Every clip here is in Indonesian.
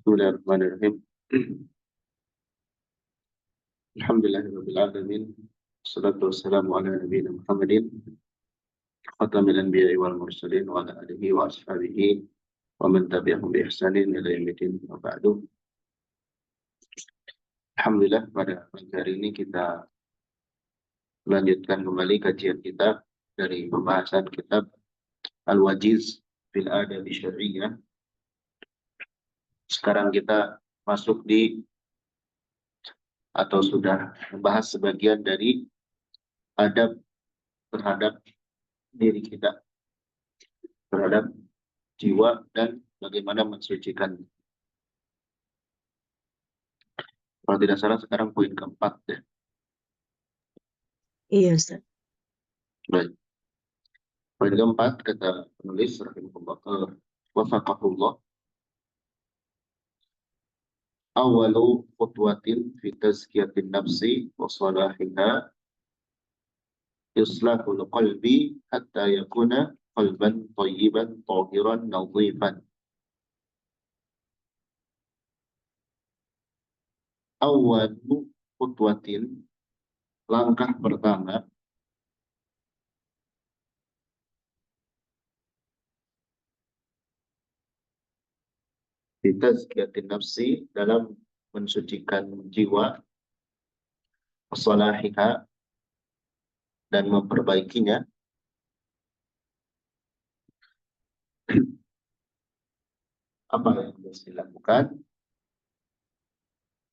Bismillahirrahmanirrahim. Alhamdulillahirabbil alamin. Wassalatu wassalamu ala nabiyina Muhammadin khatamil anbiya'i wal mursalin wa ala alihi wa ashabihi wa man tabi'ahum bi ihsanin ila yaumil wa ba'du. Alhamdulillah, pada pagi hari ini kita melanjutkan kembali kajian kita dari pembahasan kitab Al-Wajiz fil Adab Syar'iyyah. Sekarang kita masuk di atau sudah membahas sebagian dari adab terhadap diri kita, terhadap jiwa, dan bagaimana mensucikan. Kalau tidak salah sekarang poin keempat ya. Iya, Ustaz. Baik. Poin keempat kata penulis rahimahullah wafaqahullah, awalu khutwatin fi tazkiyatin nafsi wa salahiha islahul qalbi hatta yakuna qalban thayyiban tahiran nadhifan. Awalu khutwatin, langkah pertama, fi tazkiyatin nafsi, dalam mensucikan jiwa, salahiha, dan memperbaikinya. Apa yang harus dilakukan?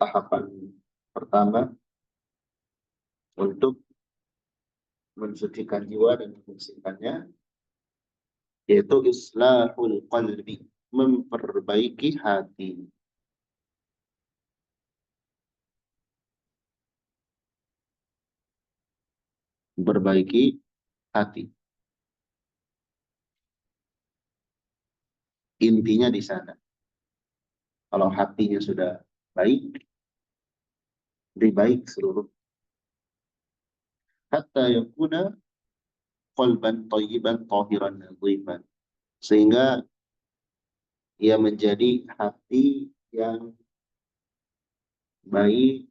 Tahapan pertama untuk mensucikan jiwa dan membersihkannya, yaitu islahul qalbi, memperbaiki hati. Memperbaiki hati. Intinya di sana. Kalau hatinya sudah baik, lebih baik seluruh. Hatta yakuna qalban thayyiban tahiran nadhifan, sehingga ia menjadi hati yang baik,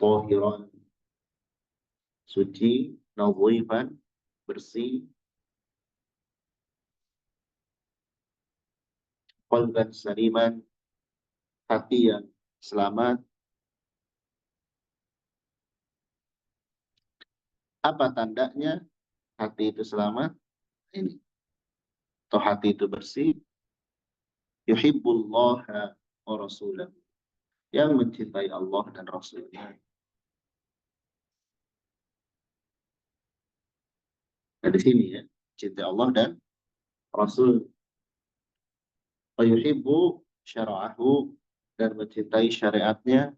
tahiran, suci, nadhifan, bersih, qalban saliman, hati yang selamat. Apa tandanya hati itu selamat? Ini. Atau hati itu bersih. Yuhibbullaha wa rasulah, yang mencintai Allah dan Rasulnya. Nah, di sini ya, cintai Allah dan Rasul. Wa yuhibbu syara'ahu, dan mencintai syariatnya.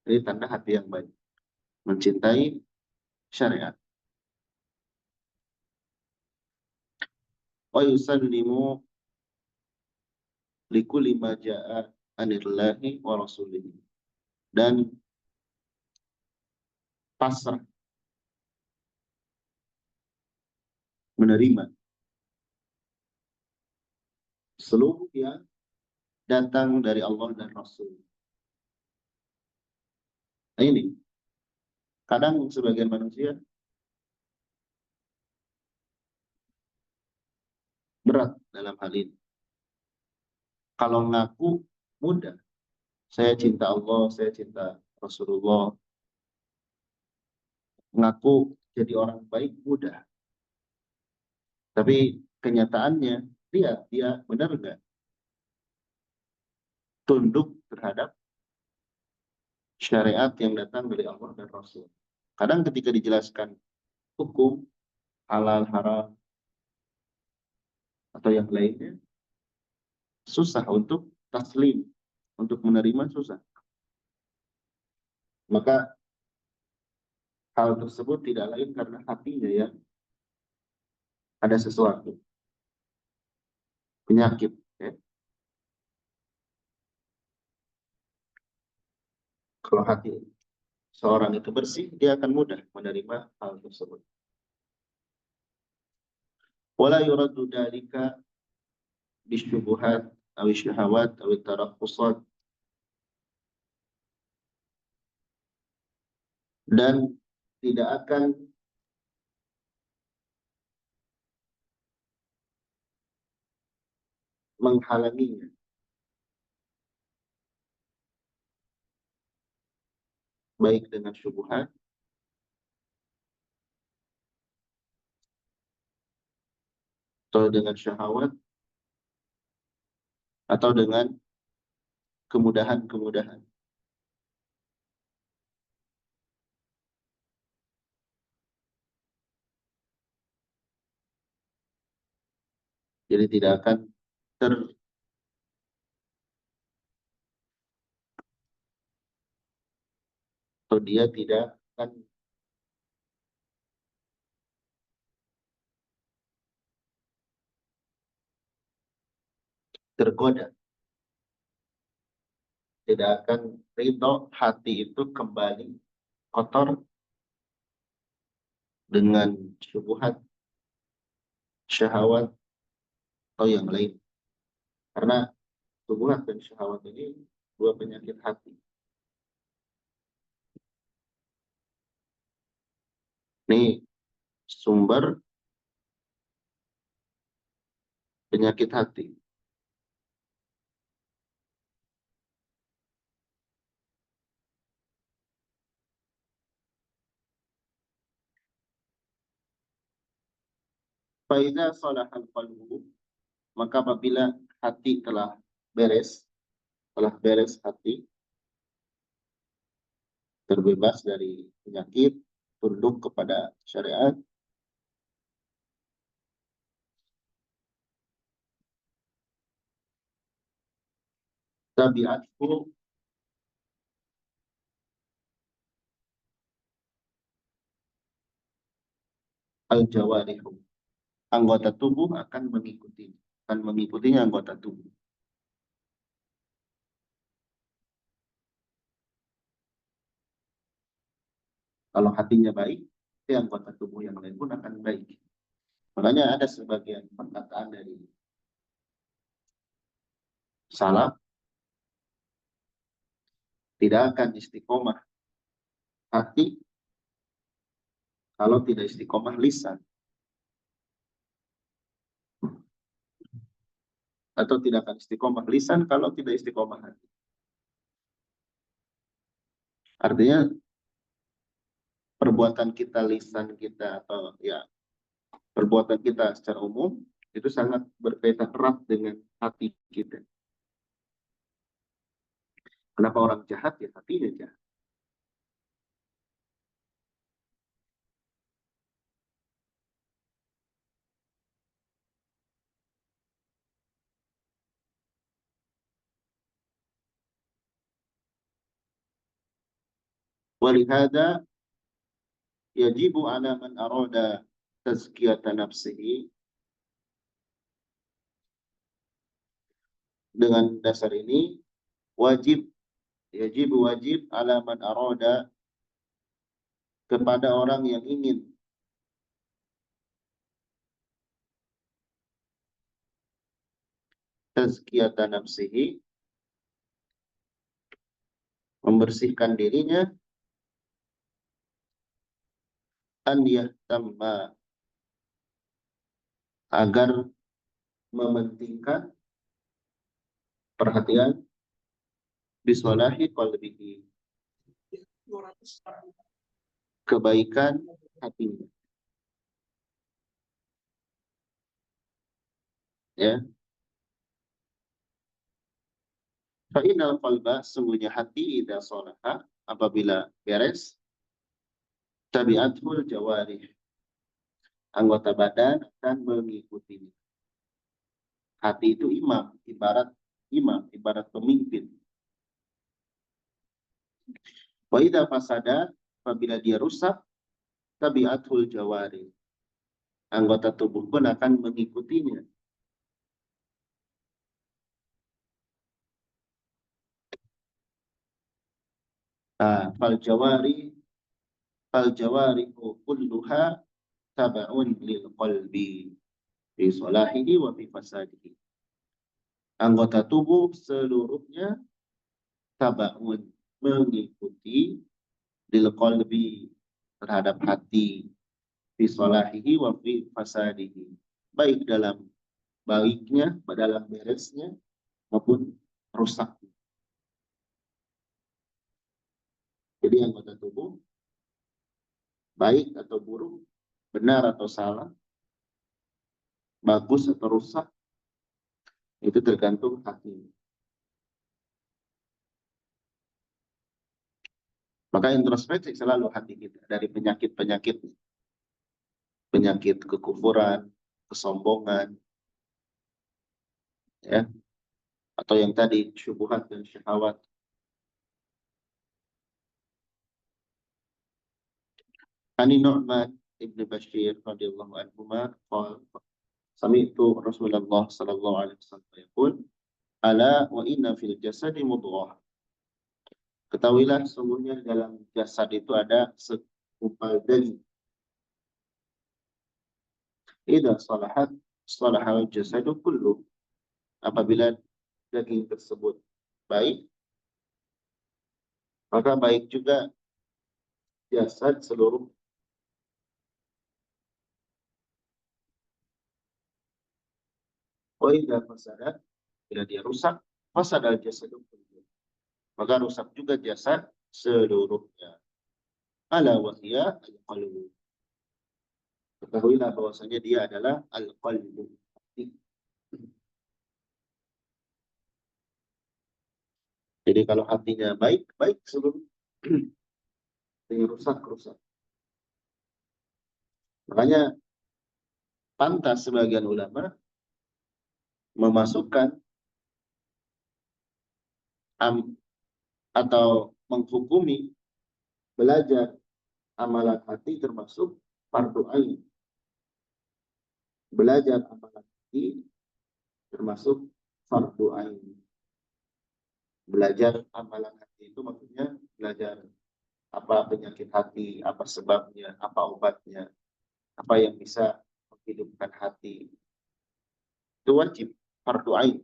Ini tanda hati yang baik, mencintai syariat. Wa yusallimu likulli ma ja'a anillahi wa rasulihi, dan pasrah, menerima seluruh yang datang dari Allah dan Rasul. Nah, ini kadang sebagian manusia berat dalam hal ini. Kalau ngaku mudah, saya cinta Allah, saya cinta Rasulullah, ngaku jadi orang baik mudah. Tapi kenyataannya, lihat dia benar nggak tunduk terhadap syariat yang datang dari Allah dan Rasul. Kadang ketika dijelaskan hukum halal haram atau yang lainnya, susah untuk taslim, untuk menerima susah. Maka hal tersebut tidak lain karena hatinya yang ada sesuatu, penyakit. Ya. Kalau hati seorang itu bersih, dia akan mudah menerima hal tersebut. Wala yuraddu dalika bisyubuhat aw syahawat aw tarakhusat, dan tidak akan menghalanginya baik dengan syubhat atau dengan syahwat atau dengan kemudahan-kemudahan. Jadi tidak akan atau dia tidak akan tergoda, tidak akan ridho hati itu kembali kotor dengan syubhat, syahwat atau yang lain. Karena syubhat dan syahwat ini dua penyakit hati. Ini sumber penyakit hati. Faiza salahal qalbu, maka apabila hati telah beres hati, terbebas dari penyakit, tunduk kepada syariat, tabiatku al-jawarihu, anggota tubuh akan mengikutinya anggota tubuh. Kalau hatinya baik, anggota tubuh yang lain pun akan baik. Makanya ada sebagian perkataan dari salaf, tidak akan istiqomah hati kalau tidak istiqomah lisan, atau tidak akan istiqomah lisan kalau tidak istiqomah hati. Artinya perbuatan kita, lisan kita, atau ya perbuatan kita secara umum itu sangat berkaitan erat dengan hati kita. Kenapa orang jahat? Ya hatinya jahat. Walihada yajibu ala man arada tazkiyata nafsihi, dengan dasar ini wajib ala man arada, kepada orang yang ingin tazkiyata nafsihi, membersihkan dirinya, an yahtamma, agar mementingkan perhatian bisolahi qalbihi, kebaikan hatinya. Ya. Fa'inal qalba, sungguhnya hati, idza salaha, apabila beres, tabiatul jawarih, anggota badan akan mengikutinya. Hati itu ibarat pemimpin. Wa idza fasada, apabila dia rusak, tabiatul jawarih, anggota tubuh pun akan mengikutinya. Fal jawarihu kulluha taba'un lil qalbi fi salahihi wa fi fasadihi. anggota tubuh seluruhnya tabaun, mengikuti lil qalbi, terhadap hati, fi salahihi wa fi fasadihi, baik dalam baiknya, dalam beresnya maupun rusaknya. Jadi anggota tubuh baik atau buruk, benar atau salah, bagus atau rusak, itu tergantung hati. Maka introspeksi selalu hati kita dari penyakit-penyakit, penyakit kekufuran, kesombongan, ya, atau yang tadi syubhat dan syahwat. Ani Nu'man ibn Bashir radhiyallahu anhu qala sami'tu Rasulullah sallallahu alaihi wasallam yaqul ala wa inna fil jasadi mudghah. Ketahuilah sungguhnya dalam jasad itu ada segumpal daging. Idza salahat salahal jasadu kullu. Apabila daging tersebut baik, maka baik juga jasad seluruh. Wa idza fasadat, bila dia rusak, fasadal jasadu kullu, maka rusak juga jasad seluruhnya. Ala wa hiya al-qalbu. Ketahuilah bahwasanya dia adalah al-qalbu. Jadi kalau hatinya baik, baik seluruh. Hatinya rusak, rusak. Makanya pantas sebagian ulama memasukkan atau menghukumi belajar amalan hati termasuk fardu ain. Belajar amalan hati termasuk fardu ain. Belajar amalan hati itu maksudnya belajar apa penyakit hati, apa sebabnya, apa obatnya, apa yang bisa menghidupkan hati. Itu wajib, fardu ain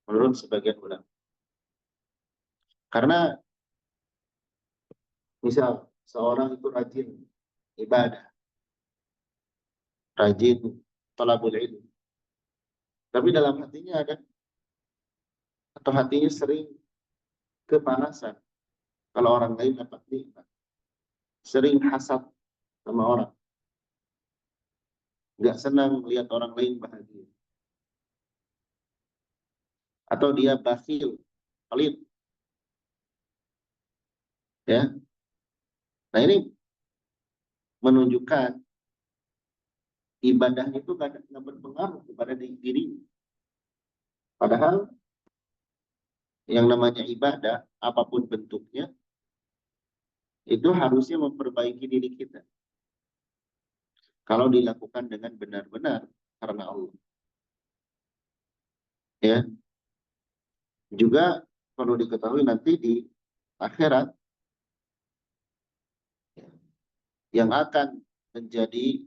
menurut sebagian ulama. Karena misal seorang itu rajin ibadah, rajin thalabul ilmi, tapi dalam hatinya ada, atau hatinya sering kepanasan kalau orang lain dapat nikmat, sering hasad sama orang, nggak senang melihat orang lain bahagia, atau dia bakhil, pelit, ya. Nah ini menunjukkan ibadah itu nggak berpengaruh kepada diri. Padahal yang namanya ibadah, apapun bentuknya, itu harusnya memperbaiki diri kita. Kalau dilakukan dengan benar-benar karena Allah. Ya, juga perlu diketahui nanti di akhirat yang akan menjadi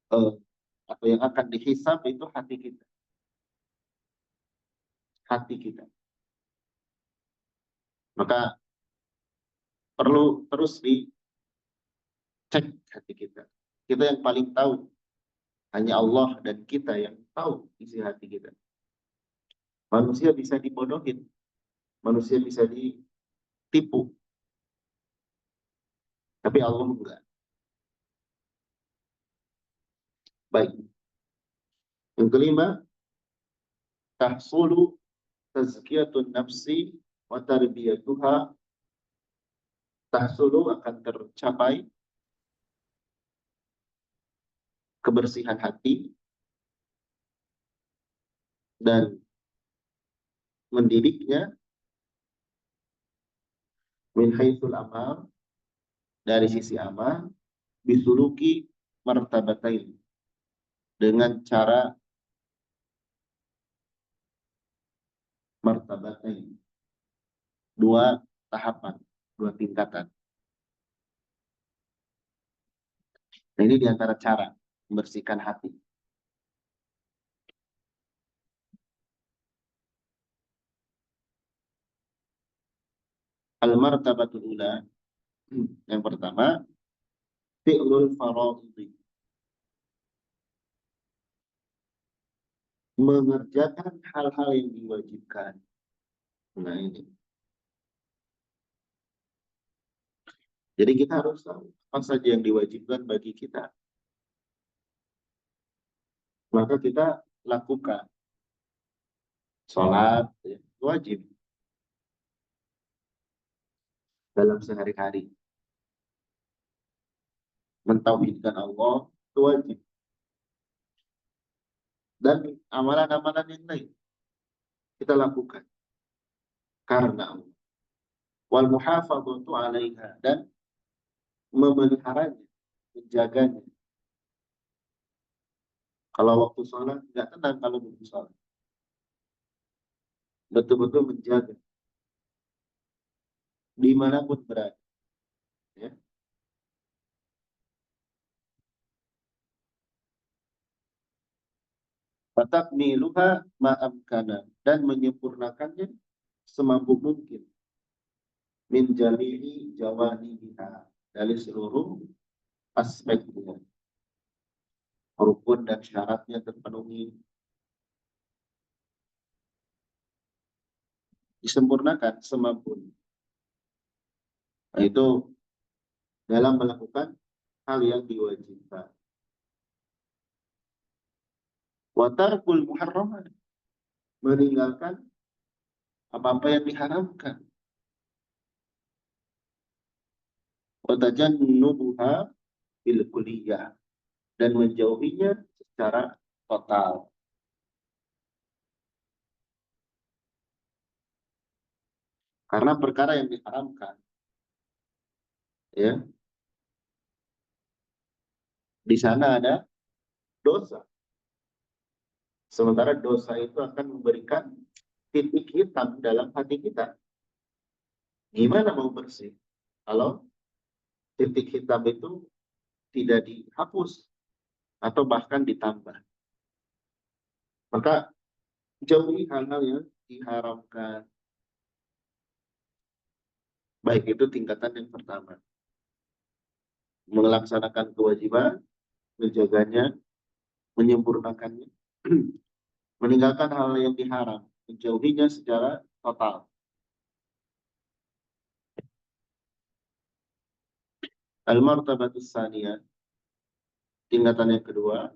atau yang akan dihisab itu hati kita. Hati kita. Maka perlu terus dicek hati kita. Kita yang paling tahu. Hanya Allah dan kita yang tahu isi hati kita. Manusia bisa dibodohin. Manusia bisa ditipu. Tapi Allah enggak. Baik. Yang kelima, tahsulu tazkiyatun nafsi wa tarbiyatuha. Tahsulu akan tercapai kebersihan hati dan mendidiknya min haitsul amal, dari sisi amal, bisuluki martabatain, dengan cara martabatain, dua tahapan, dua tingkatan. Nah, ini diantara cara membersihkan hati. Al-martabatul ula, yang pertama, fi'lul faraidhi, mengerjakan hal-hal yang diwajibkan. Nah ini. Jadi kita harus tahu apa saja yang diwajibkan bagi kita. Maka kita lakukan. Sholat ya, wajib dalam sehari-hari. Mentauhidkan Allah itu wajib. Dan amalan-amalan yang lain kita lakukan karena Allah. Wal muhafadzatu 'alaiha, dan memeliharanya, menjaganya. Kalau waktu sholat nggak tenang kalau waktu sholat. Betul-betul menjaga dimanapun berada. Ya. Fatakmiluha ma'amkana, dan menyempurnakannya semampu mungkin. Min jami'i jawanibiha, dari seluruh aspeknya. Rukun dan syaratnya terpenuhi. Disempurnakan semampu. Nah, itu dalam melakukan hal yang diwajibkan. Watarkul muharramat, meninggalkan apa-apa yang diharamkan. Watajannubuha bil kulliyah, dan menjauhinya secara total. Karena perkara yang diharamkan, ya, di sana ada dosa. Sementara dosa itu akan memberikan titik hitam dalam hati kita. Gimana mau bersih kalau titik hitam itu tidak dihapus atau bahkan ditambah? Maka jauhi hal-hal yang diharamkan. Baik itu tingkatan yang pertama. Melaksanakan kewajiban, menjaganya, menyempurnakannya, meninggalkan hal yang diharam, menjauhinya secara total. Al-martabatus saniyah, tingkatan yang kedua,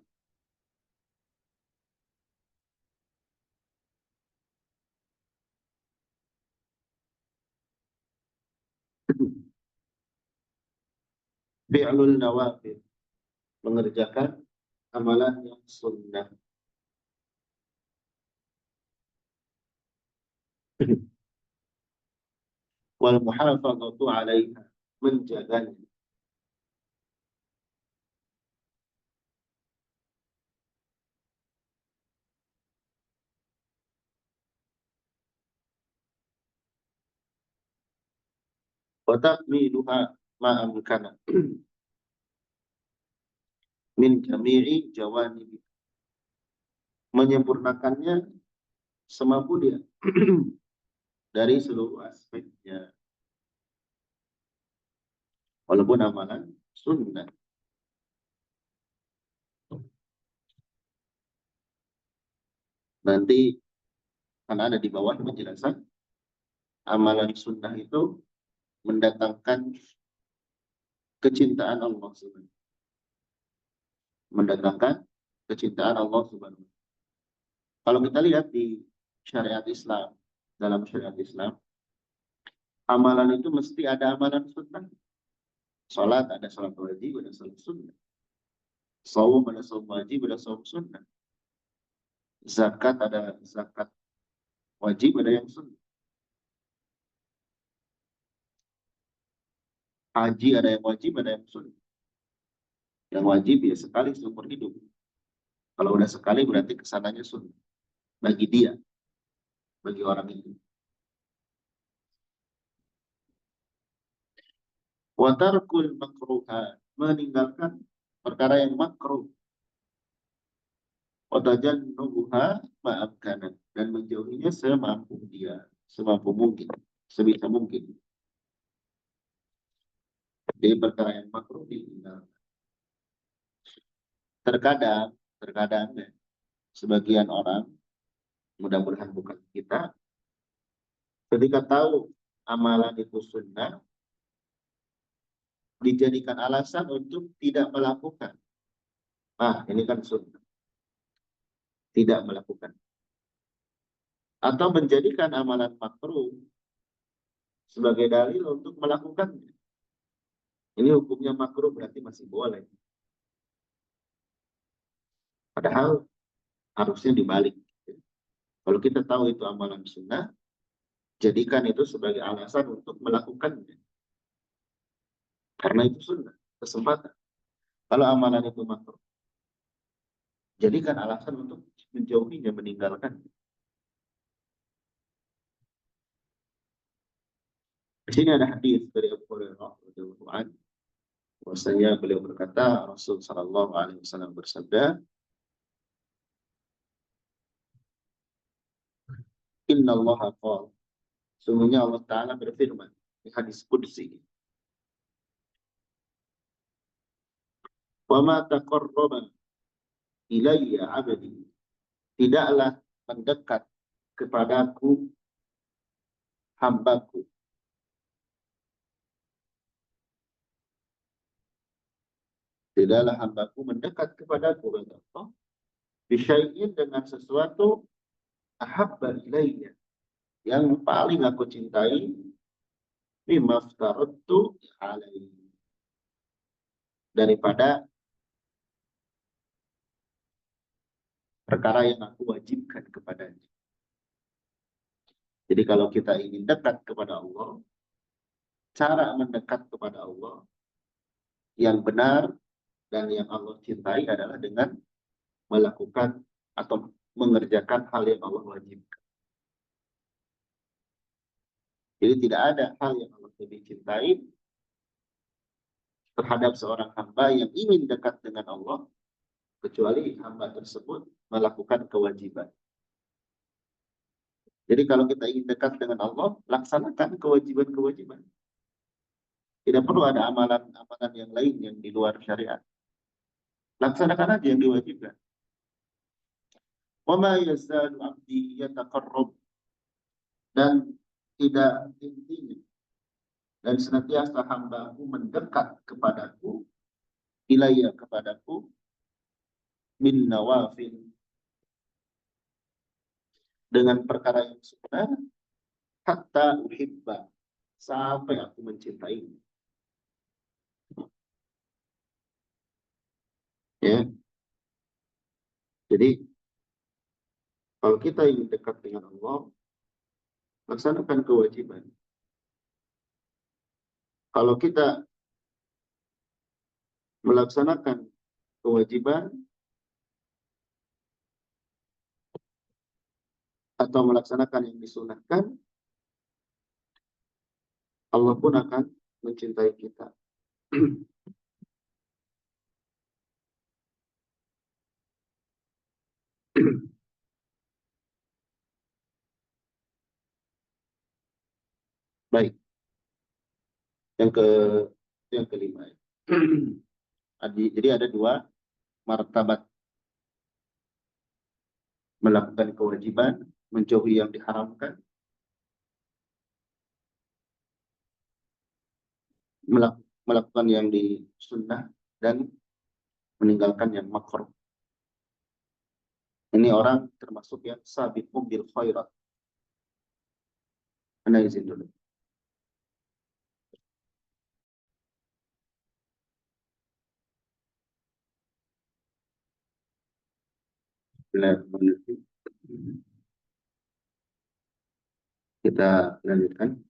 fi'lul nawafil, mengerjakan amalan yang sunnah. Wal muhafadzatu 'alaiha, menjaganya. Wa taqmiluha ma amkana min jami'i jawanibi, menyempurnakannya semampu dia dari seluruh aspeknya. Walaupun amalan sunnah. Nanti kan ada di bawah penjelasan, amalan sunnah itu mendatangkan kecintaan Allah Subhanahu. Mendatangkan kecintaan Allah Subhanahu. Kalau kita lihat di syariat Islam, dalam syariat Islam, amalan itu mesti ada amalan sunnah. Salat ada salat wajib, ada salat sunnah. Saum ada saum wajib, ada saum sunnah. Zakat ada zakat wajib, ada yang sunnah. Haji ada yang wajib, ada yang sunnah. Yang wajib ya sekali seumur hidup. Kalau udah sekali berarti kesananya sunnah. Bagi dia, bagi orang itu. Watarkul makruha, meninggalkan perkara yang makruh. Watajan nubuha ma'amkanan, dan menjauhinya semampu dia, semampu mungkin, sebisa mungkin. Jadi perkara yang makruh ditinggalkan. Terkadang ya, sebagian orang, mudah-mudahan bukan kita, ketika tahu amalan itu sunnah, dijadikan alasan untuk tidak melakukan. Ini kan sunnah, tidak melakukan. Atau menjadikan amalan makruh sebagai dalil untuk melakukannya. Ini hukumnya makruh berarti masih boleh. Padahal harusnya dibalik. Kalau kita tahu itu amalan sunnah, jadikan itu sebagai alasan untuk melakukannya. Karena itu sunnah, kesempatan. Kalau amalan itu makruh, jadikan alasan untuk menjauhinya, meninggalkan. Di sini ada hadis dari Abu Hurairah radhiyallahu anhu, bahwasanya beliau berkata, Rasul sallallahu alaihi wasallam bersabda, Inna Allah qala, sungguhnya Allah Ta'ala berfirman di hadis qudsi, wa ma taqarraba ilayya 'abdi, tidaklah mendekat kepadaku hambaku, tidaklah hambaku mendekat kepadaku, kata Allah, bisyai'in, dengan sesuatu, ahabba ilayya, yang paling aku cintai, mimma aftaradtu alaihi, daripada perkara yang aku wajibkan kepadanya. Jadi kalau kita ingin dekat kepada Allah, cara mendekat kepada Allah yang benar dan yang Allah cintai adalah dengan melakukan atau mengerjakan hal yang Allah wajibkan. Jadi tidak ada hal yang Allah lebih cintai terhadap seorang hamba yang ingin dekat dengan Allah, kecuali hamba tersebut melakukan kewajiban. Jadi kalau kita ingin dekat dengan Allah, laksanakan kewajiban-kewajiban. Tidak perlu ada amalan-amalan yang lain yang di luar syariat. Laksanakan aja yang diwajibkan. Wa ma yazalu 'abdi yataqarrab, dan tidak intinya dan senantiasa hamba-Ku mendekat kepadaku, ilayya, kepadaku, bin nawafil, dengan perkara yang sunnah, hatta uhibba, sampai aku mencintainya. Ya. Jadi kalau kita ingin dekat dengan Allah, laksanakan kewajiban. Kalau kita melaksanakan kewajiban atau melaksanakan yang disunahkan, Allah pun akan mencintai kita. Baik, yang kelima. Jadi ada dua martabat: melakukan kewajiban, menjauhi yang diharamkan, melakukan yang disunnah, dan meninggalkan yang makruh. Ini orang termasuk yang sabiqun bil khairat. Anda izin dulu. Kita lanjutkan.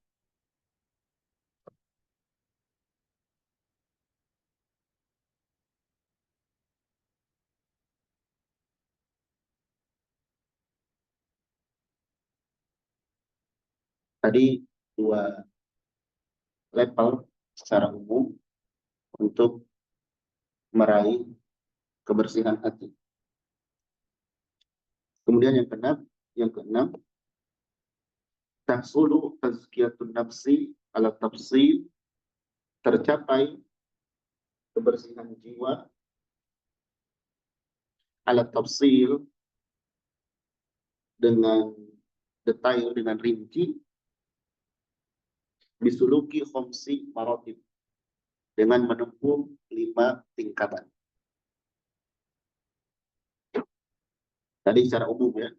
Tadi dua level secara umum untuk meraih kebersihan hati. Kemudian yang keenam, tahsulu tazkiyatun nafsi ala tafsil tercapai kebersihan jiwa alat tafsil dengan detail, dengan rinci, bisuluki khomsi maratib, dengan menempuh 5 tingkatan. Tadi secara umum ya,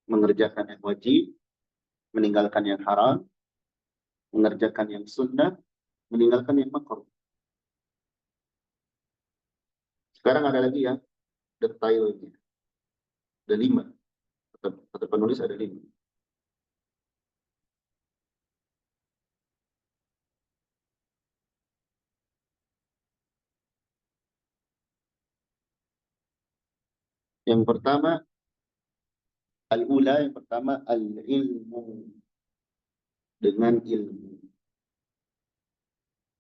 mengerjakan yang wajib, meninggalkan yang haram, mengerjakan yang sunnah, meninggalkan yang makruh. Sekarang ada lagi yang detailnya. Ada 5. Kata penulis ada 5. Yang pertama, al-ula, yang pertama al-ilmu, dengan ilmu.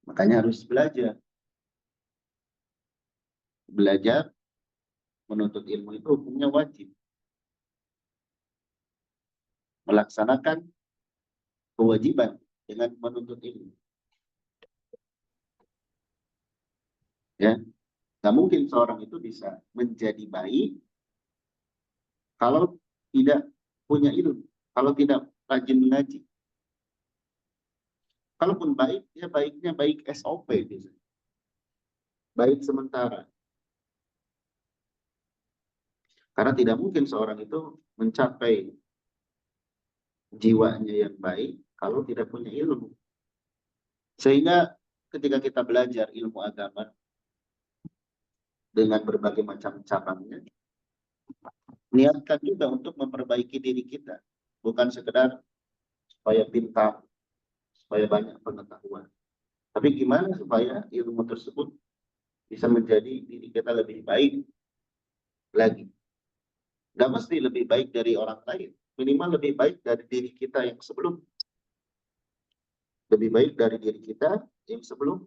Makanya harus belajar. Belajar menuntut ilmu itu hukumnya wajib. Melaksanakan kewajiban dengan menuntut ilmu. Ya, nggak mungkin seorang itu bisa menjadi baik kalau tidak punya ilmu, kalau tidak rajin mengaji. Kalaupun baik, ya baiknya baik SOP, baik sementara. Karena tidak mungkin seorang itu mencapai jiwanya yang baik kalau tidak punya ilmu. Sehingga ketika kita belajar ilmu agama dengan berbagai macam cabangnya, niatkan juga untuk memperbaiki diri kita. Bukan sekedar supaya pintar, supaya banyak pengetahuan. Tapi gimana supaya ilmu tersebut bisa menjadi diri kita lebih baik lagi. Gak mesti lebih baik dari orang lain. Minimal lebih baik dari diri kita yang sebelum. Lebih baik dari diri kita yang sebelum.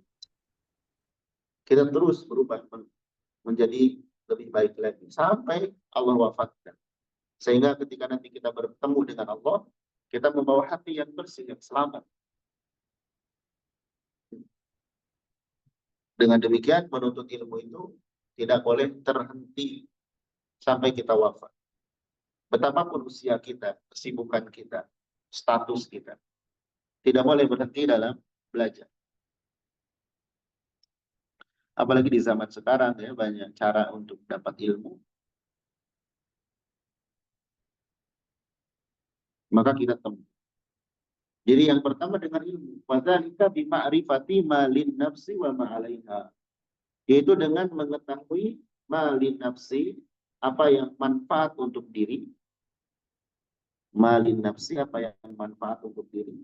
Kita terus berubah menjadi lebih baik lagi. Sampai Allah wafatkan. Sehingga ketika nanti kita bertemu dengan Allah, kita membawa hati yang bersih, yang selamat. Dengan demikian, menuntut ilmu itu tidak boleh terhenti sampai kita wafat. Betapapun usia kita, kesibukan kita, status kita, tidak boleh berhenti dalam belajar. Apalagi di zaman sekarang ya, banyak cara untuk dapat ilmu. Maka kita temui. Jadi yang pertama dengan ilmu. Wadzalika bima'rifati malin nafsi wa ma'alaiha. Yaitu dengan mengetahui malin nafsi, apa yang manfaat untuk diri. Malin nafsi, apa yang manfaat untuk diri.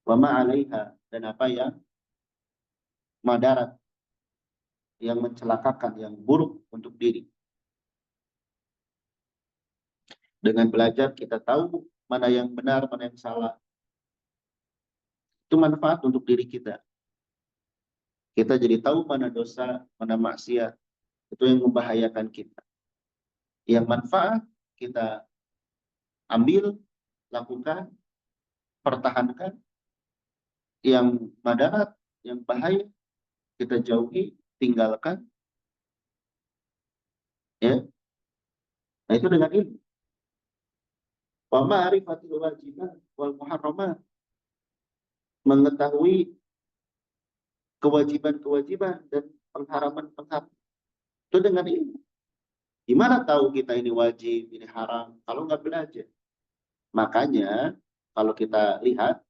Wa ma'alaiha, dan apa yang madarat, yang mencelakakan, yang buruk untuk diri. Dengan belajar kita tahu mana yang benar, mana yang salah. Itu manfaat untuk diri kita. Kita jadi tahu mana dosa, mana maksiat. Itu yang membahayakan kita. Yang manfaat kita ambil, lakukan, pertahankan. Yang madarat, yang bahaya, kita jauhi, tinggalkan. Ya. Nah itu dengan ilmu. Wa ma'rifatil wajibat wal muharramat. Mengetahui kewajiban-kewajiban dan pengharaman-pengharaman. Itu dengan ilmu. Gimana tahu kita ini wajib, ini haram, kalau nggak belajar? Makanya kalau kita lihat,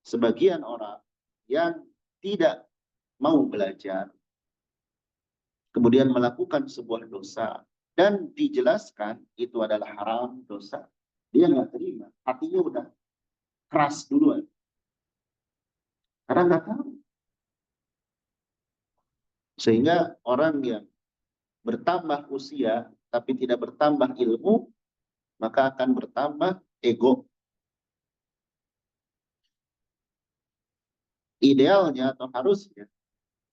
sebagian orang yang tidak mau belajar, kemudian melakukan sebuah dosa, dan dijelaskan itu adalah haram, dosa, dia nggak terima, hatinya udah keras duluan. Karena nggak tahu. Sehingga orang yang bertambah usia tapi tidak bertambah ilmu, maka akan bertambah ego. Idealnya atau harusnya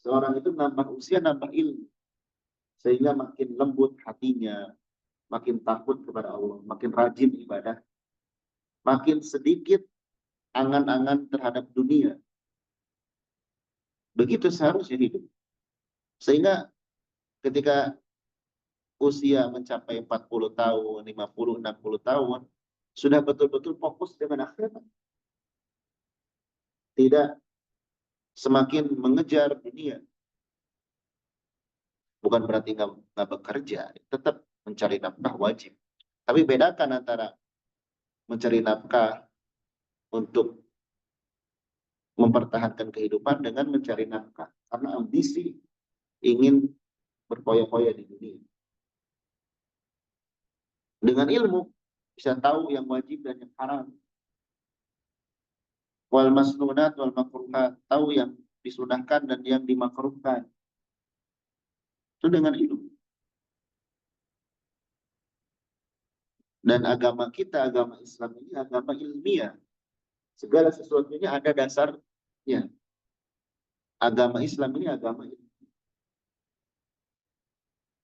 seorang itu nambah usia, nambah ilmu. Sehingga makin lembut hatinya, makin takut kepada Allah, makin rajin ibadah, makin sedikit angan-angan terhadap dunia. Begitu seharusnya hidup. Sehingga ketika usia mencapai 40 tahun, 50, 60 tahun, sudah betul-betul fokus dengan akhirat. Tidak semakin mengejar dunia. Bukan berarti nggak bekerja, tetap mencari nafkah wajib. Tapi bedakan antara mencari nafkah untuk mempertahankan kehidupan dengan mencari nafkah. Karena ambisi ingin berpoya-poya di dunia. Dengan ilmu bisa tahu yang wajib dan yang haram. Wal masnunat wal makruhat, tahu yang disunahkan dan yang dimakruhkan. Itu dengan ilmu. Dan agama kita, agama Islam ini agama ilmiah. Segala sesuatunya ada dasarnya. Agama Islam ini agama ilmiah.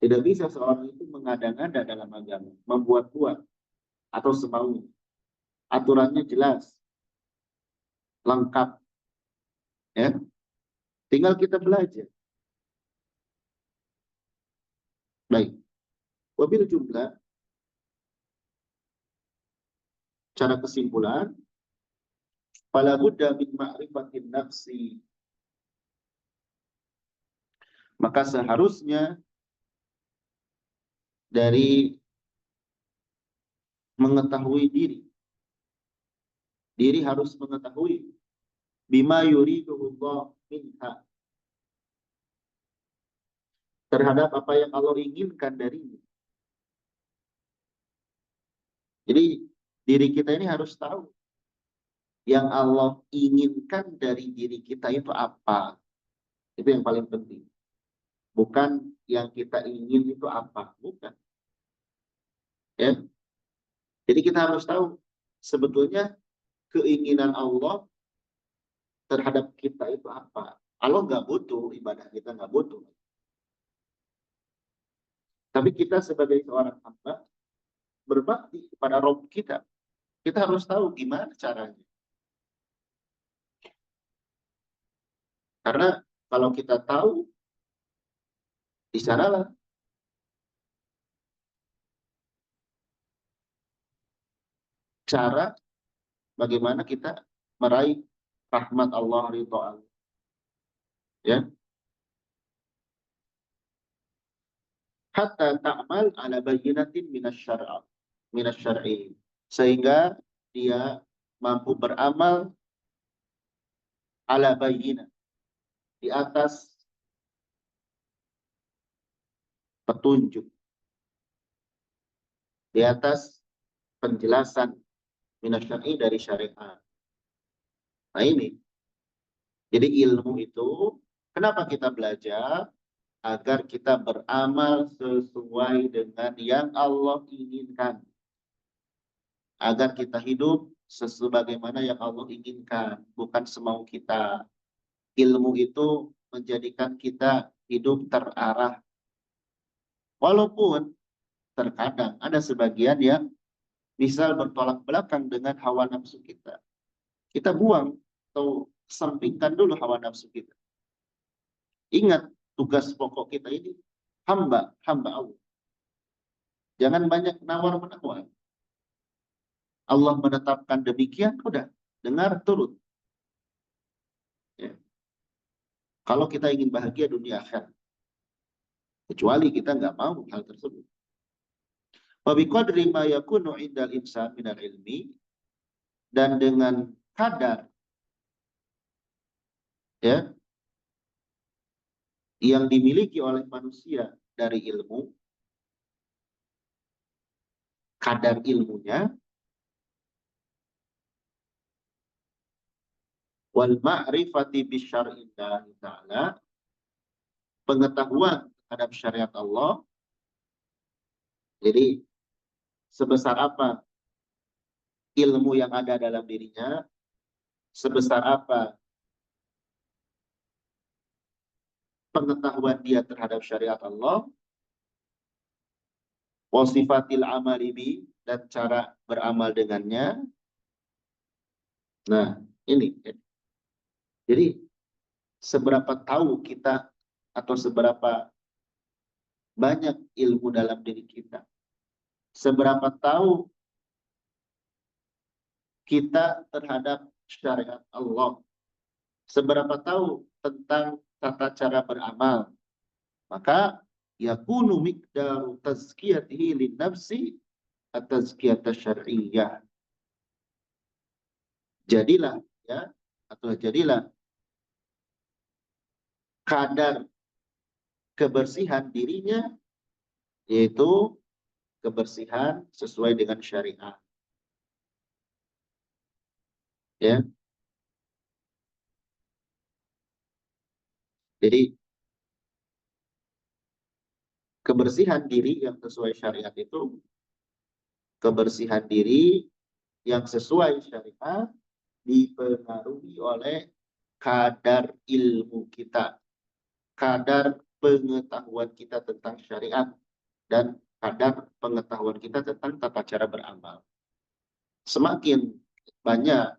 Tidak bisa seorang itu mengada-ngada dalam agama, membuat-buat atau semaunya. Aturannya jelas, lengkap. Ya, tinggal kita belajar. Baik. Wabil jumlah, cara kesimpulan, fala budda min ma'rifatin nafsi. Maka seharusnya dari mengetahui diri. Diri harus mengetahui bima yuriduhullah minha, terhadap apa yang Allah inginkan darinya. Jadi diri kita ini harus tahu yang Allah inginkan dari diri kita itu apa. Itu yang paling penting. Bukan yang kita ingin itu apa, bukan. Ya. Jadi kita harus tahu sebetulnya keinginan Allah terhadap kita itu apa. Allah nggak butuh ibadah kita, nggak butuh. Tapi kita sebagai seorang hamba berbakti kepada Rob kita. Kita harus tahu gimana caranya. Karena kalau kita tahu, di sanalah cara bagaimana kita meraih rahmat Allah, ridho Allah. Ya. Hatta ta'mal ala bayyinatin minasyar'i. Sehingga dia mampu beramal ala bayyinah, di atas petunjuk, di atas penjelasan minasyar'i dari syariat. Nah ini, jadi ilmu itu, kenapa kita belajar? Agar kita beramal sesuai dengan yang Allah inginkan. Agar kita hidup sebagaimana yang Allah inginkan, bukan semau kita. Ilmu itu menjadikan kita hidup terarah. Walaupun terkadang ada sebagian yang misal bertolak belakang dengan hawa nafsu kita. Kita buang atau sampingkan dulu hawa nafsu kita. Ingat, tugas pokok kita ini hamba Allah. Jangan banyak nawar-menawar. Allah menetapkan demikian, udah, dengar, turut. Ya. Kalau kita ingin bahagia dunia akhirat, kecuali kita nggak mau hal tersebut. Wa biqadri ma yakunu indal insan minal ilmi, dan dengan kadar ya yang dimiliki oleh manusia dari ilmu, kadar ilmunya, wal ma'rifati bisyar'illahi ta'ala, pengetahuan terhadap syariat Allah. Jadi sebesar apa ilmu yang ada dalam dirinya, sebesar apa pengetahuan dia terhadap syariat Allah, wasifatil amalibi, dan cara beramal dengannya. Nah, ini. Jadi seberapa tahu kita atau seberapa banyak ilmu dalam diri kita. Seberapa tahu kita terhadap syariat Allah. Seberapa tahu tentang tata cara beramal. Maka yakunu miqdaru tazkiyatihi lin nafsi at-tazkiyat syar'iyyah. Jadilah kadar kebersihan dirinya, yaitu kebersihan sesuai dengan syariat. Ya. Jadi kebersihan diri yang sesuai syariat itu kebersihan diri yang sesuai syariat dipengaruhi oleh kadar ilmu kita, kadar pengetahuan kita tentang syariat, dan kadar pengetahuan kita tentang tata cara beramal. Semakin banyak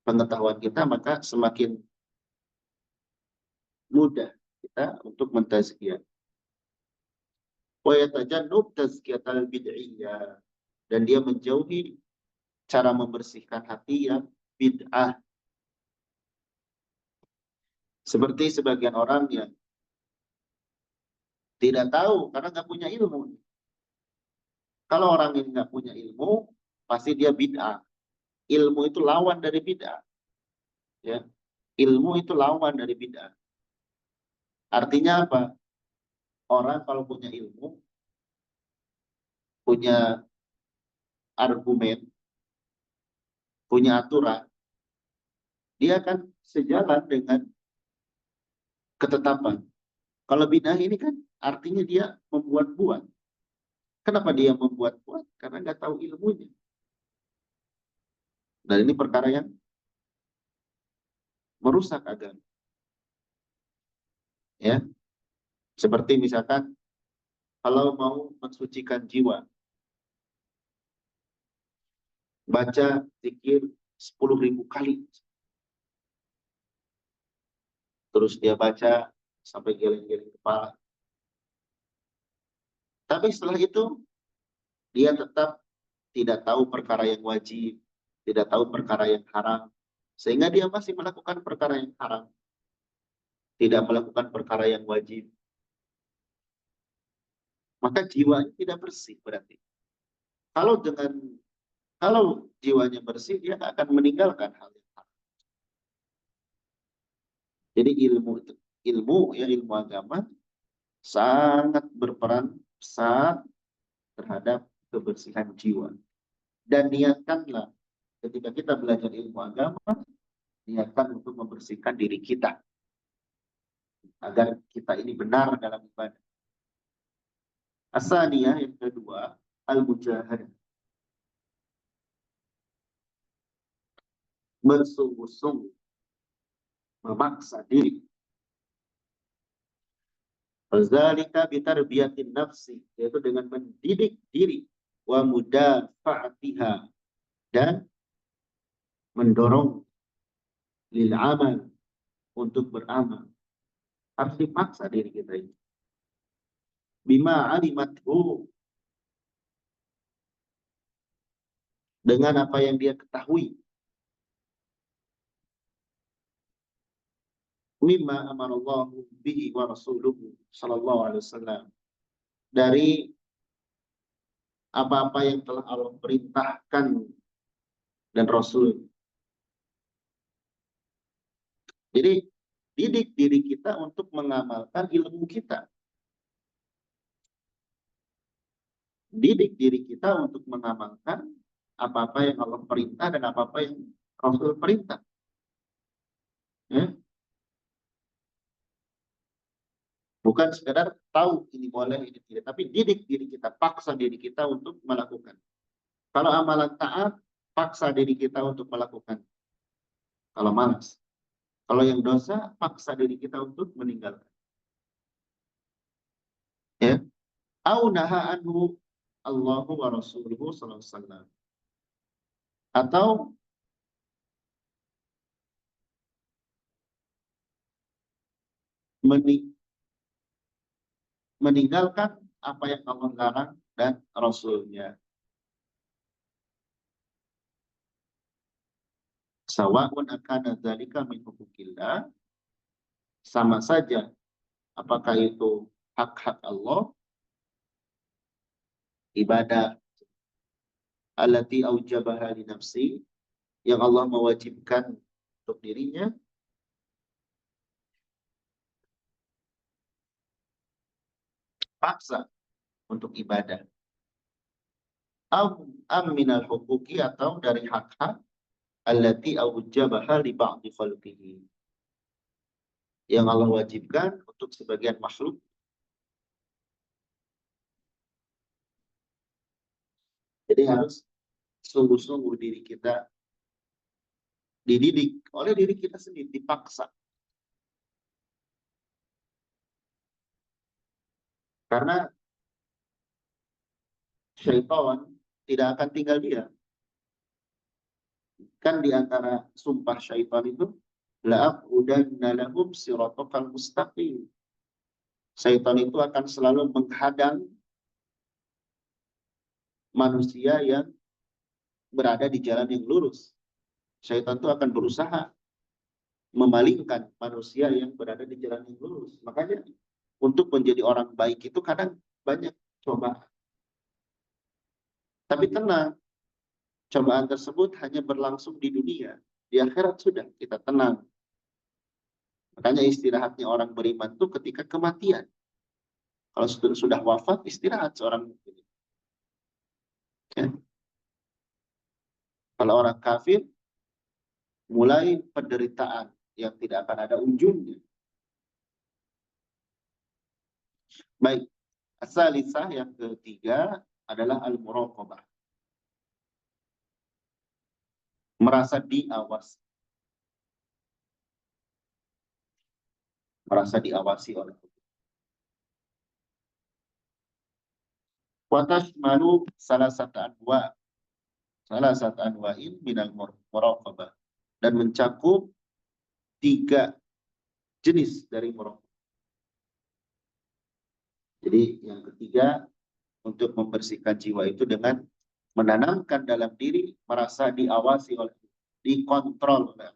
pengetahuan kita, maka semakin mudah kita untuk mentazkiyah. Wa yatajannub tazkiyatal bid'iyah, dan dia menjauhi cara membersihkan hati yang bid'ah. Seperti sebagian orang yang tidak tahu karena nggak punya ilmu. Kalau orang ini nggak punya ilmu, pasti dia bid'ah. Ilmu itu lawan dari bid'ah. Ya. Ilmu itu lawan dari bid'ah. Artinya apa? Orang kalau punya ilmu, punya argumen, punya aturan, dia akan sejalan dengan ketetapan. Kalau bid'ah ini kan artinya dia membuat-buat. Kenapa dia membuat-buat? Karena nggak tahu ilmunya. Dan ini perkara yang merusak agama. Ya, seperti misalkan kalau mau mensucikan jiwa, baca zikir 10.000 kali. Terus dia baca sampai geleng-geleng kepala. Tapi setelah itu, dia tetap tidak tahu perkara yang wajib, tidak tahu perkara yang haram. Sehingga dia masih melakukan perkara yang haram. Tidak melakukan perkara yang wajib. Maka jiwanya tidak bersih berarti. Kalau jiwanya bersih, dia akan meninggalkan hal yang haram. Jadi ilmu agama sangat berperan besar terhadap kebersihan jiwa. Dan niatkanlah ketika kita belajar ilmu agama, niatkan untuk membersihkan diri kita agar kita ini benar dalam ibadah. Asaniyah yang kedua, al-mujahadah. Bersungguh-sungguh memaksa diri. Fazalika bitarbiyatin nafsi, yaitu dengan mendidik diri, wa mudafa'atiha, dan mendorong lil amal, untuk beramal. Harus dipaksa diri kita ini. Bima alimathu, dengan apa yang dia ketahui. Mimma amarallahu bihi wa rasuluhu sallallahu alaihi wasallam, dari apa-apa yang telah Allah perintahkan dan Rasul. Jadi didik diri kita untuk mengamalkan ilmu kita. Didik diri kita untuk mengamalkan apa-apa yang Allah perintah dan apa-apa yang Rasul perintah. Ya. Bukan sekedar tahu ini boleh, ini tidak, tapi didik diri kita, paksa diri kita untuk melakukan. Kalau amalan taat, paksa diri kita untuk melakukan. Kalau malas. Kalau yang dosa, paksa diri kita untuk meninggalkan. Ya. Au naha anhu Allahu wa rasuluhu sallallahu alaihi wasallam. Atau meninggalkan apa yang Allah larang dan Rasulnya. Sawa'un akana dzalika min hukukillah, sama saja apakah itu hak-hak Allah, ibadah allati aujabaha li nafsi, yang Allah mewajibkan untuk dirinya, paksa untuk ibadah. Am minal hukuki, atau dari hak-hak allati aujabaha li ba'di khalqihi, yang Allah wajibkan untuk sebagian makhluk. Jadi harus sungguh-sungguh diri kita dididik oleh diri kita sendiri, dipaksa. Karena syaitan tidak akan tinggal diam. Kan di antara sumpah syaitan itu, la'aqudanna lahum siratal mustaqim. Syaitan itu akan selalu menghadang manusia yang berada di jalan yang lurus. Syaitan itu akan berusaha memalingkan manusia yang berada di jalan yang lurus. Makanya untuk menjadi orang baik itu kadang banyak cobaan. Tapi tenang, cobaan tersebut hanya berlangsung di dunia. Di akhirat sudah kita tenang. Makanya istirahatnya orang beriman itu ketika kematian. Kalau sudah wafat, istirahat seorang mukmin. Ya. Kalau orang kafir, mulai penderitaan yang tidak akan ada ujungnya. Baik, asalisah yang ketiga adalah al-muraqabah. Merasa diawasi. Merasa diawasi oleh Allah. Watashmalu salah satu anwa'in minal muraqabah, dan mencakup 3 jenis dari muraqabah. Jadi yang ketiga, untuk membersihkan jiwa itu dengan menanamkan dalam diri merasa diawasi oleh, dikontrol oleh.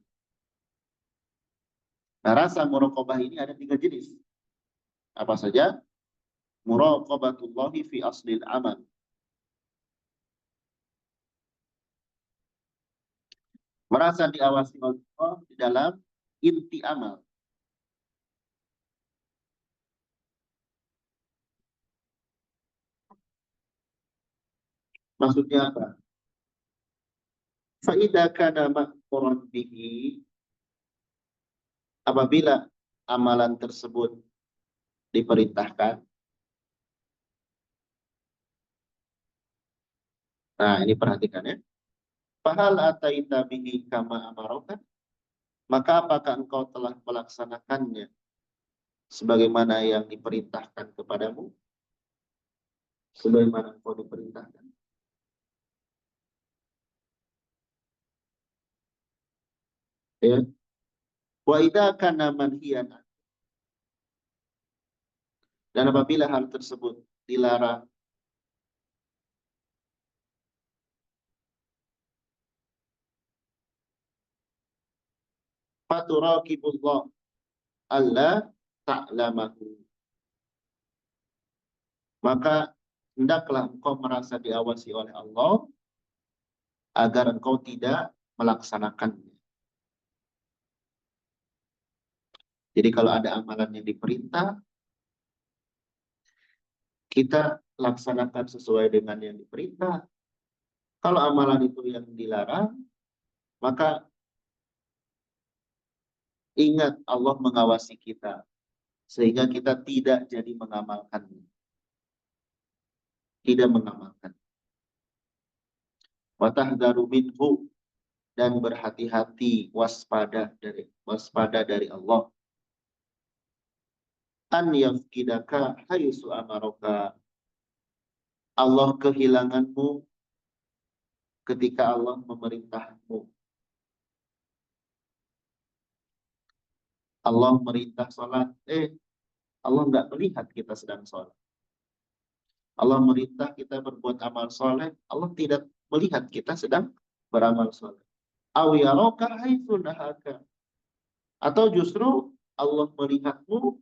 Nah, rasa muraqabah ini ada 3 jenis. Apa saja? Muraqabatullahi fi aslil amal. Merasa diawasi oleh Allah di dalam inti amal. Maksudnya apa? Fa'idha kana ma'muran bihi, apabila amalan tersebut diperintahkan. Nah, ini perhatikan ya. Fahal ataita bihi kama amarokan, maka apakah engkau telah melaksanakannya sebagaimana yang diperintahkan kepadamu? Sebagaimana engkau diperintahkan. Ya. Wa idza kana manhiyan, dan apabila hal tersebut dilarang, faturaqibullah alla ta'lamahu, maka hendaklah engkau merasa diawasi oleh Allah agar engkau tidak melaksanakannya. Jadi kalau ada amalan yang diperintah, kita laksanakan sesuai dengan yang diperintah. Kalau amalan itu yang dilarang, maka ingat Allah mengawasi kita, sehingga kita tidak jadi mengamalkannya. Tidak mengamalkan. Watahdharu minhu, dan berhati-hati, waspada dari Allah. An yafkidaka haitsu amaraka, Allah kehilanganmu ketika Allah memerintahmu. Allah merintah sholat, Allah nggak melihat kita sedang sholat. Allah merintah kita berbuat amal soleh, Allah tidak melihat kita sedang beramal soleh. Aw yaraka haitsu nahaka. Atau justru Allah melihatmu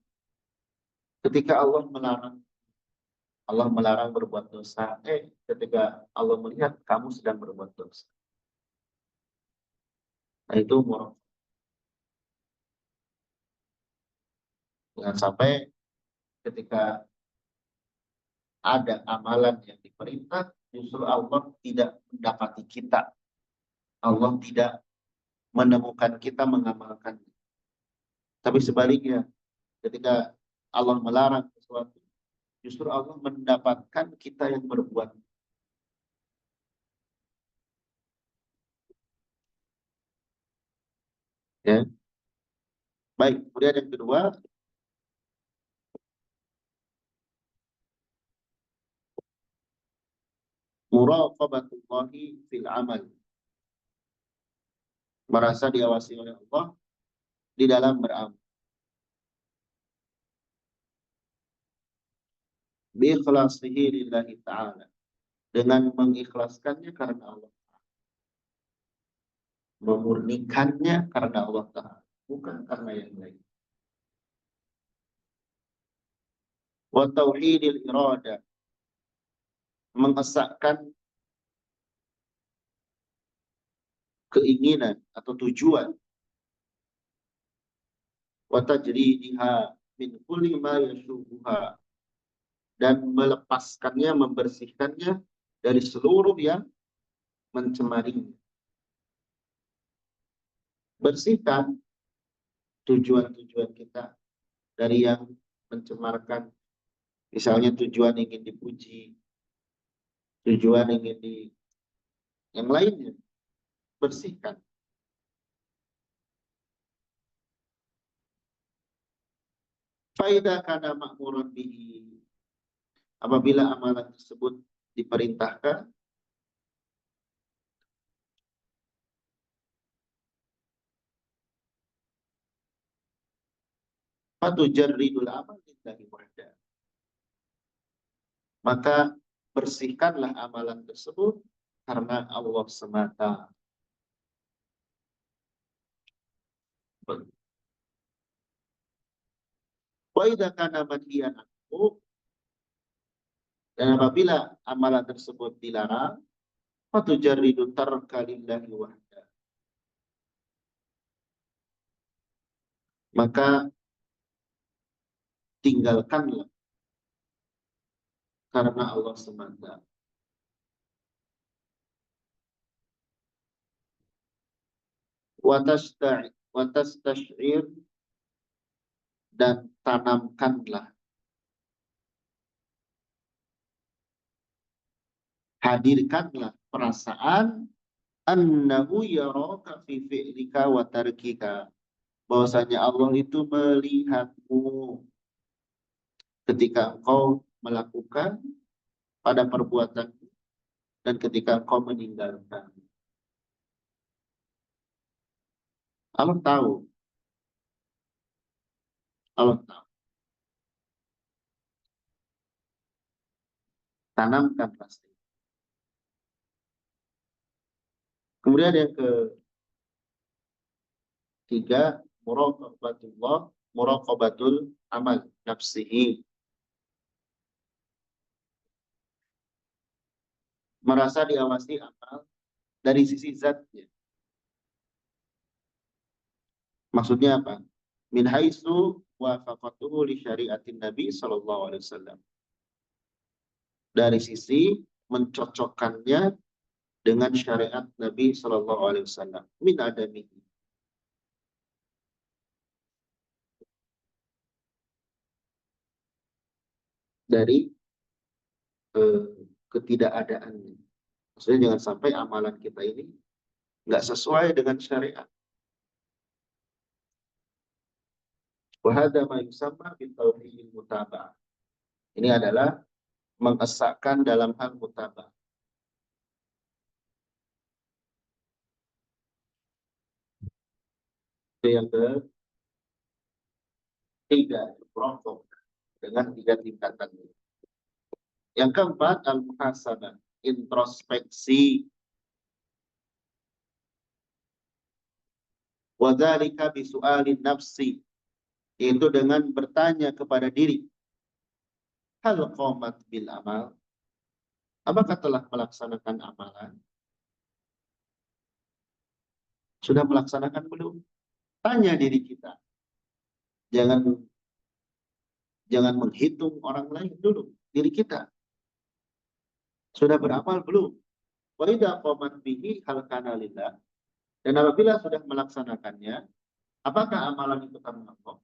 ketika Allah melarang. Allah melarang berbuat dosa. Ketika Allah melihat kamu sedang berbuat dosa. Nah, itu murah. Jangan sampai ketika ada amalan yang diperintah, justru Allah tidak mendapati kita. Allah tidak menemukan kita mengamalkan. Tapi sebaliknya, ketika Allah melarang sesuatu, justru Allah mendapatkan kita yang berbuat. Ya. Baik, kemudian yang kedua, muraqabatullahi fil amal. Merasa diawasi oleh Allah di dalam beramal. Bi ikhlasihi lillahi ta'ala. Dengan mengikhlaskannya karena Allah. Memurnikannya karena Allah Ta'ala. Bukan karena yang lain. Wa tauhidil irada. Mengesahkan keinginan atau tujuan. Wa tajridiha min kulli ma yashubuha. Dan melepaskannya, membersihkannya dari seluruh yang mencemarinya. Bersihkan tujuan-tujuan kita dari yang mencemarkan. Misalnya tujuan ingin dipuji, tujuan ingin yang lainnya. Bersihkan. Faidah kana ma'muran bihi. Apabila amalan tersebut diperintahkan, fatujarridul amal lillahi wahda. Maka bersihkanlah amalan tersebut karena Allah semata. Wa idza kana manhiyan anhu, dan apabila amalan tersebut dilarang, fatujarridu tarka lillahi wahda. Maka tinggalkanlah karena Allah semata. Watastash'ir, dan tanamkanlah, hadirkanlah perasaan annahu yaraka fi fi'lika wa tarkika, bahwasanya Allah itu melihatmu ketika engkau melakukan pada perbuatan dan ketika engkau meninggalkan. Allah tahu. Allah tahu. Tanamkan pasti. Kemudian yang ketiga, muraqabatul amal nafsihi. Merasa diawasi amal dari sisi zatnya. Maksudnya apa? Min haitsu wafaqatuhu li syariatin Nabi sallallahu alaihi wasallam. Dari sisi mencocokkannya dengan syariat Nabi sallallahu alaihi wasallam. Min adamihi. Dari ketidakadaannya. Maksudnya jangan sampai amalan kita ini nggak sesuai dengan syariat. Wahada ma yusamma bitauhidil mutaba'ah. Ini adalah mengesahkan dalam hal mutaba'ah. Itu yang Tiga, kelompok dengan tiga tingkatan. Yang keempat, al-muhasabah, introspeksi. Wadzalika bisu'alin nafsi, yaitu dengan bertanya kepada diri. Hal qomat bil amal, apakah telah melaksanakan amalan? Sudah melaksanakan belum? Tanya diri kita. Jangan menghitung orang lain dulu, diri kita. Sudah beramal belum? Wa idza qamat bihi hal kana lillah. Dan apabila sudah melaksanakannya, apakah amalan itu karena Allah?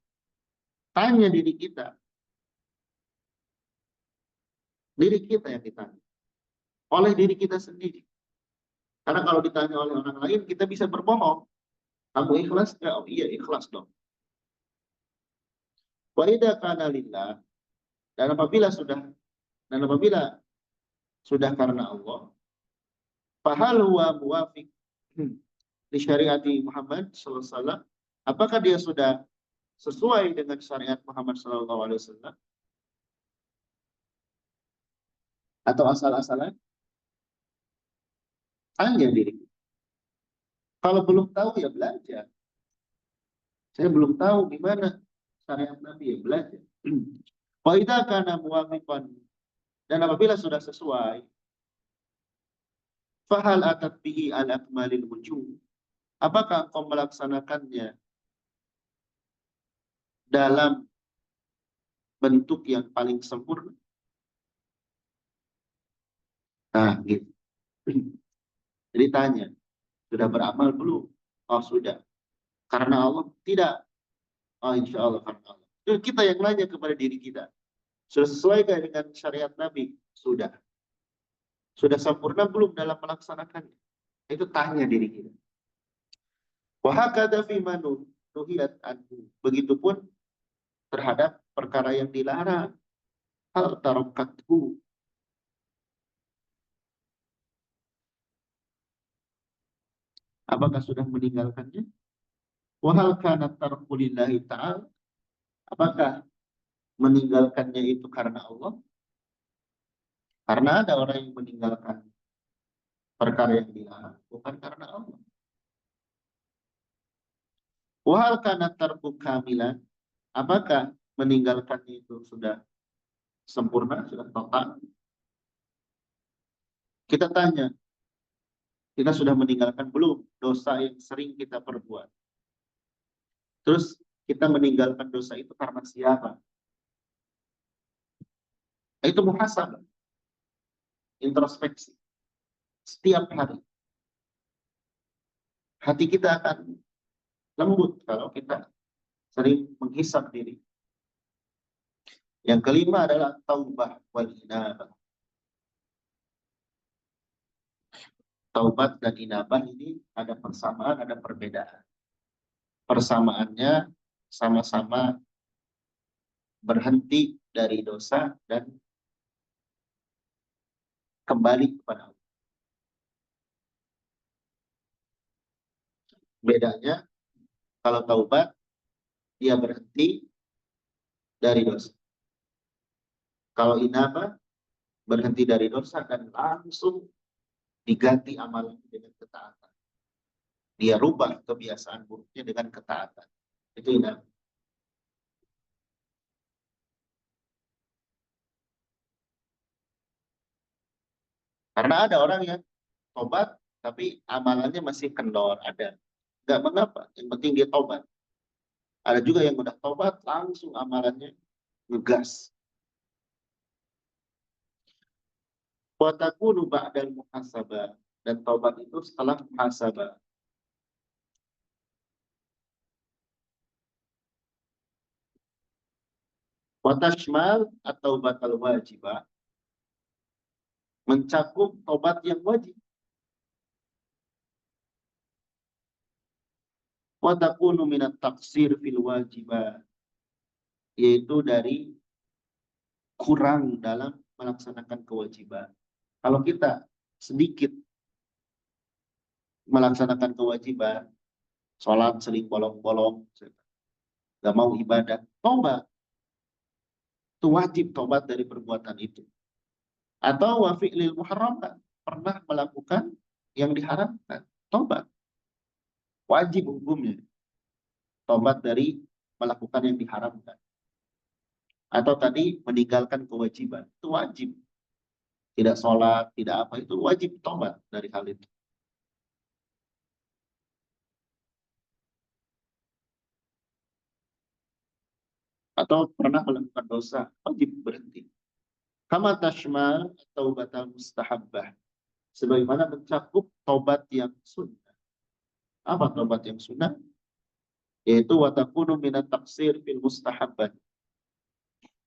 Tanya diri kita. Diri kita yang ditanya. Oleh diri kita sendiri. Karena kalau ditanya oleh orang lain, kita bisa berbohong. Kamu ikhlas nggak? Oh iya, ikhlas dong. Wa idza kana lillah. Dan apabila sudah karena Allah, fahal huwa muwafiq di syariati Muhammad sallallahu alaihi wasallam? Apakah dia sudah sesuai dengan syariat Muhammad sallallahu alaihi wasallam atau asal-asalan? Tanya diri. Kalau belum tahu ya belajar. Saya belum tahu gimana syariat Nabi, ya belajar. Wa idza kana muwafiqan, dan apabila sudah sesuai, fahal atat bihi al akmalil wujuh, apakah engkau melaksanakannya dalam bentuk yang paling sempurna? Nah, gitu. Jadi tanya, sudah beramal belum? Oh, sudah. Karena Allah? Tidak. Oh, insya Allah karena Allah. Itu kita yang nanya kepada diri kita. Sudah sesuai dengan syariat Nabi? Sudah. Sudah sempurna belum dalam melaksanakannya? Itu tanya diri kita. Wahakadha fi manu nuhiyat anhu. Begitupun terhadap perkara yang dilarang. Hal tarokathu. Apakah sudah meninggalkannya? Wahal kana tarkulillahi ta'ala. Apakah meninggalkannya itu karena Allah? Karena ada orang yang meninggalkan perkara yang dilarang bukan karena Allah. Wahal kana tarku kamilan. Apakah meninggalkannya itu sudah sempurna, sudah total? Kita tanya, kita sudah meninggalkan belum dosa yang sering kita perbuat? Terus kita meninggalkan dosa itu karena siapa? Itu muhasabah, introspeksi. Setiap hari. Hati kita akan lembut kalau kita sering menghisap diri. Yang kelima adalah taubah wal inabah. Taubat dan inabah ini ada persamaan, ada perbedaan. Persamaannya sama-sama berhenti dari dosa dan kembali kepada Allah. Bedanya, kalau taubat, dia berhenti dari dosa. Kalau inabah, berhenti dari dosa dan langsung diganti amalan dengan ketaatan. Dia rubah kebiasaan buruknya dengan ketaatan. Itu inabah. Karena ada orang yang tobat, tapi amalannya masih kendor. Ada. Nggak mengapa, yang penting dia tobat. Ada juga yang udah tobat, langsung amalannya ngegas. Watakunu ba'dal muhasabah. Dan taubat itu setelah muhasabah. Watashmal atau batal wajibah. Mencakup taubat yang wajib. Watakunu minat taksir fil wajibah. Yaitu dari kurang dalam melaksanakan kewajiban. Kalau kita sedikit melaksanakan kewajiban, sholat sering bolong-bolong, nggak mau ibadah, tobat. Itu wajib tobat dari perbuatan itu. Atau wa fi'lil muharramat, pernah melakukan yang diharamkan, tobat. Wajib hukumnya tobat dari melakukan yang diharamkan. Atau tadi meninggalkan kewajiban, itu wajib. Tidak sholat, tidak apa, itu wajib tobat dari hal itu. Atau pernah melakukan dosa, wajib berhenti. Kama tashmal taubatal mustahabbah, sebagaimana mencakup taubat yang sunnah. Apa taubat yang sunnah? Yaitu watakunu minat taksir fil mustahabbat.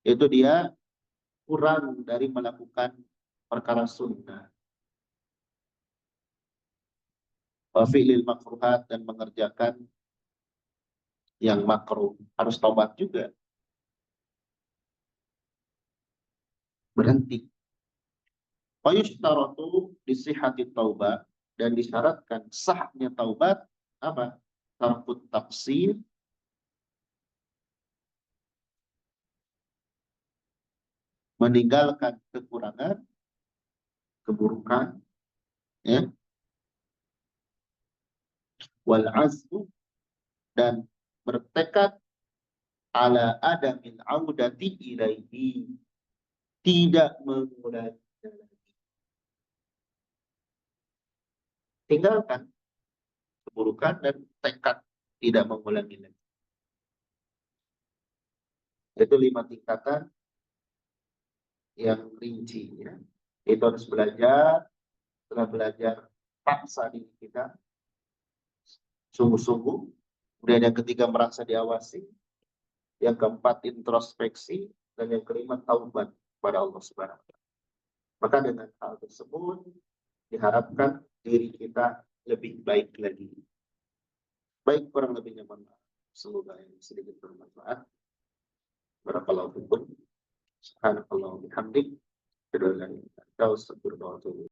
Yaitu dia kurang dari melakukan perkara sunnah. Wa fi'lil makruhat, dan mengerjakan yang makruh. Harus taubat juga. Berhenti. Wa yushtaratu lisihhati taubat, dan disyaratkan sahnya taubat apa? Tarkut taksir, meninggalkan kekurangan, keburukan, ya, wal azmu, dan bertekad ala adamil audati ilaihi, tidak mengulangi lagi. Tinggalkan keburukan dan tekad tidak mengulangi lagi. Itu 5 tingkatan yang rinci, ya. Itu harus belajar. Setelah belajar, paksa diri kita sungguh-sungguh. Kemudian yang ketiga, merasa diawasi. Yang keempat, introspeksi. Dan yang kelima, taubat kepada Allah Subhanahu wa Ta'ala. Maka dengan hal tersebut diharapkan diri kita lebih baik lagi. Baik, kurang lebihnya mohon maaf. Semoga yang sedikit bermanfaat. Barakallahu fikum. Subhanakallah wa bihamdik. Asyhadu an la ilaha illa anta, astaghfiruka wa atubu ilaik.